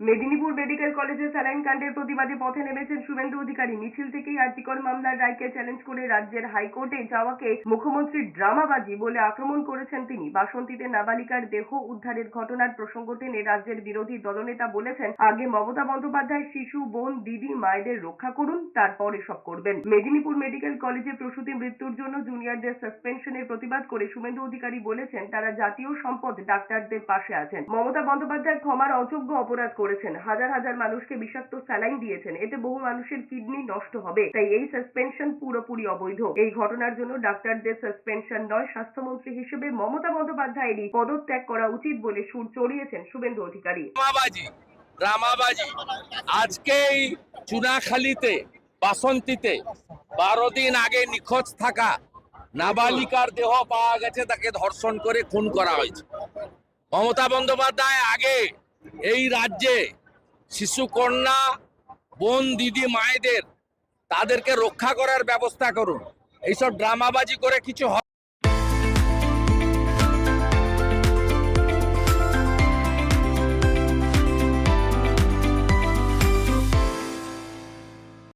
Medinipur medical কলেজে saline কাণ্ডের প্রতিবাদে পথে নেমেছেন শুভেন্দু অধিকারী। মিছিল থেকেই আরজিকর মামলার রায়কে চ্যালেঞ্জ করে রাজ্যের হাইকোর্টে যাওয়াকে মুখ্যমন্ত্রীর ড্রামাবাজি বলে আক্রমণ করেছেন তিনি। বাসন্তীতে নাবালিকার দেহ উদ্ধারের ঘটনার প্রসঙ্গ টেনে রাজ্যের বিরোধী দলনেতা বলেছেন, আগে মমতা বন্দ্যোপাধ্যায় শিশু, বোন, দিদি, মায়েদের রক্ষা করুন, তারপর এসব করবেন। মেদিনীপুর মেডিকেল কলেজে প্রসূতি মৃত্যুর জন্য জুনিয়রদের সাসপেনশনের প্রতিবাদ করে শুভেন্দু অধিকারী বলেছেন, তারা জাতীয় সম্পদ ডাক্তারদের পাশে আছেন। মমতা বন্দ্যোপাধ্যায় ক্ষমার অযোগ্য অপরাধ করেছেন, হাজার হাজার মানুষকে বিষাক্ত স্যালাইন দিয়েছেন, এতে বহু মানুষের কিডনি নষ্ট হবে, তাই এই সাসপেনশন পুরোপুরি অবৈধ। এই ঘটনার জন্য ডাক্তারদের সাসপেনশন নয়, স্বাস্থ্যমন্ত্রী হিসেবে মমতা বন্দ্যোপাধ্যায়েরই পদত্যাগ করা উচিত বলে সুর চড়িয়েছেন শুভেন্দু অধিকারী। ড্রামাবাজি আজকেই চুনাখালীতে বাসন্তীতে 12 দিন আগে নিখোঁজ থাকা নাবালিকার দেহ পাওয়া গেছে, তাকে ধর্ষণ করে খুন করা হয়েছে। মমতা বন্দ্যোপাধ্যায় আগে এই রাজ্যে শিশু, কন্যা, বোন, দিদি, মায়েদের তাদেরকে রক্ষা করার ব্যবস্থা করুন। এইসব ড্রামাবাজি করে কিছু